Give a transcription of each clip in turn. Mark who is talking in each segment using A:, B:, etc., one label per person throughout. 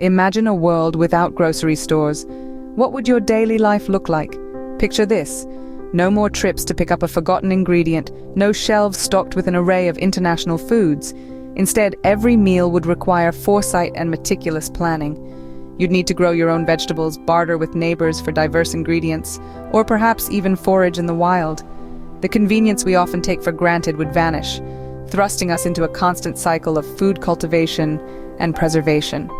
A: Imagine a world without grocery stores. What would your daily life look like? Picture this. No more trips to pick up a forgotten ingredient, no shelves stocked with an array of international foods. Instead, every meal would require foresight and meticulous planning. You'd need to grow your own vegetables, barter with neighbors for diverse ingredients, or perhaps even forage in the wild. The convenience we often take for granted would vanish, thrusting us into a constant cycle of food cultivation and preservation.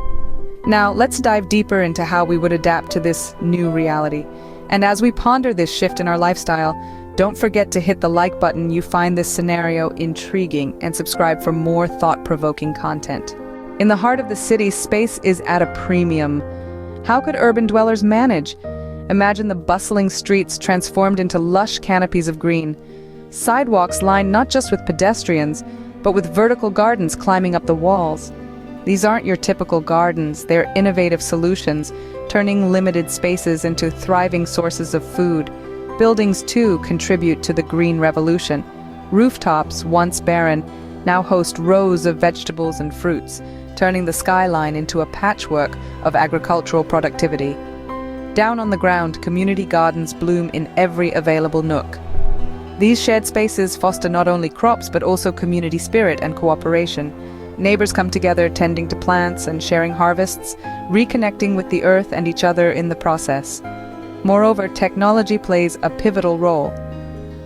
A: Now, let's dive deeper into how we would adapt to this new reality. And as we ponder this shift in our lifestyle, don't forget to hit the like button you find this scenario intriguing and subscribe for more thought-provoking content. In the heart of the city, space is at a premium. How could urban dwellers manage? Imagine the bustling streets transformed into lush canopies of green. Sidewalks lined not just with pedestrians, but with vertical gardens climbing up the walls. These aren't your typical gardens, they're innovative solutions, turning limited spaces into thriving sources of food. Buildings, too, contribute to the green revolution. Rooftops, once barren, now host rows of vegetables and fruits, turning the skyline into a patchwork of agricultural productivity. Down on the ground, community gardens bloom in every available nook. These shared spaces foster not only crops but also community spirit and cooperation. Neighbors come together tending to plants and sharing harvests, reconnecting with the earth and each other in the process. Moreover, technology plays a pivotal role.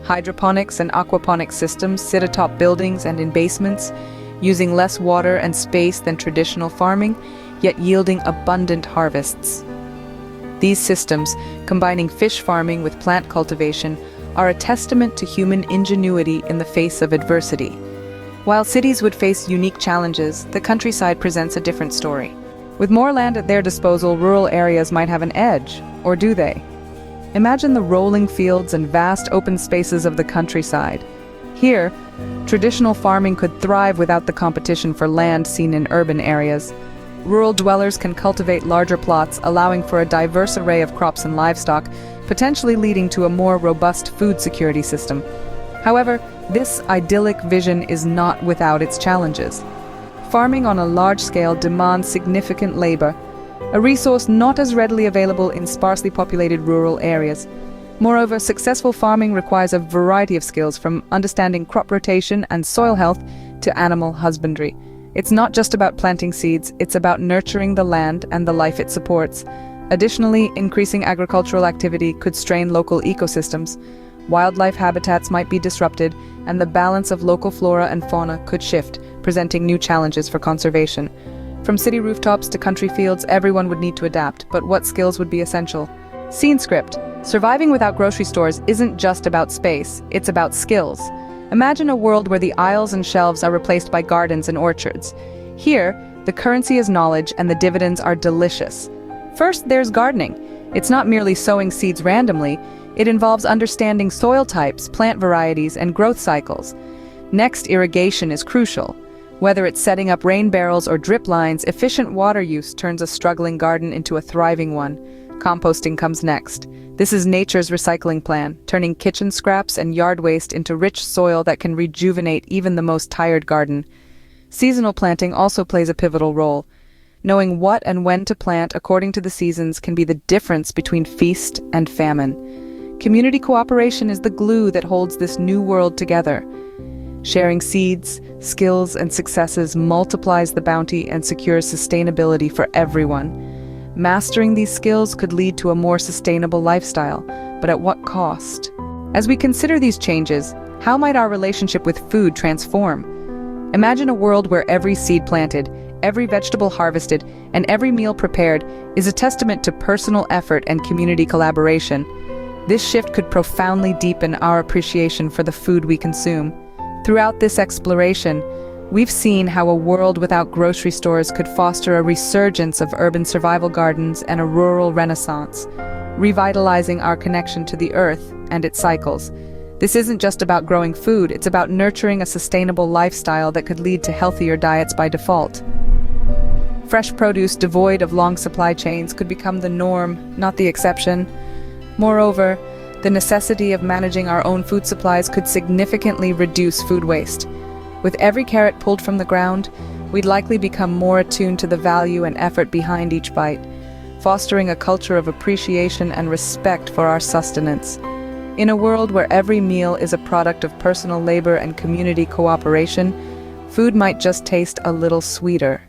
A: Hydroponics and aquaponics systems sit atop buildings and in basements, using less water and space than traditional farming, yet yielding abundant harvests. These systems, combining fish farming with plant cultivation, are a testament to human ingenuity in the face of adversity. While cities would face unique challenges, the countryside presents a different story. With more land at their disposal, rural areas might have an edge, or do they? Imagine the rolling fields and vast open spaces of the countryside. Here, traditional farming could thrive without the competition for land seen in urban areas. Rural dwellers can cultivate larger plots, allowing for a diverse array of crops and livestock, potentially leading to a more robust food security system. However, this idyllic vision is not without its challenges. Farming on a large scale demands significant labor, a resource not as readily available in sparsely populated rural areas. Moreover, successful farming requires a variety of skills, from understanding crop rotation and soil health to animal husbandry. It's not just about planting seeds, it's about nurturing the land and the life it supports. Additionally, increasing agricultural activity could strain local ecosystems. Wildlife habitats might be disrupted, and the balance of local flora and fauna could shift, presenting new challenges for conservation. From city rooftops to country fields, everyone would need to adapt, but what skills would be essential? Scene script. Surviving without grocery stores isn't just about space, it's about skills. Imagine a world where the aisles and shelves are replaced by gardens and orchards. Here, the currency is knowledge and the dividends are delicious. First, there's gardening. It's not merely sowing seeds randomly, it involves understanding soil types, plant varieties, and growth cycles. Next, irrigation is crucial. Whether it's setting up rain barrels or drip lines, efficient water use turns a struggling garden into a thriving one. Composting comes next. This is nature's recycling plan, turning kitchen scraps and yard waste into rich soil that can rejuvenate even the most tired garden. Seasonal planting also plays a pivotal role. Knowing what and when to plant according to the seasons can be the difference between feast and famine. Community cooperation is the glue that holds this new world together. Sharing seeds, skills, and successes multiplies the bounty and secures sustainability for everyone. Mastering these skills could lead to a more sustainable lifestyle, but at what cost? As we consider these changes, how might our relationship with food transform? Imagine a world where every seed planted, every vegetable harvested, and every meal prepared is a testament to personal effort and community collaboration. This shift could profoundly deepen our appreciation for the food we consume. Throughout this exploration, we've seen how a world without grocery stores could foster a resurgence of urban survival gardens and a rural renaissance, revitalizing our connection to the earth and its cycles. This isn't just about growing food, it's about nurturing a sustainable lifestyle that could lead to healthier diets by default. Fresh produce devoid of long supply chains could become the norm, not the exception. Moreover, the necessity of managing our own food supplies could significantly reduce food waste. With every carrot pulled from the ground, we'd likely become more attuned to the value and effort behind each bite, fostering a culture of appreciation and respect for our sustenance. In a world where every meal is a product of personal labor and community cooperation, food might just taste a little sweeter.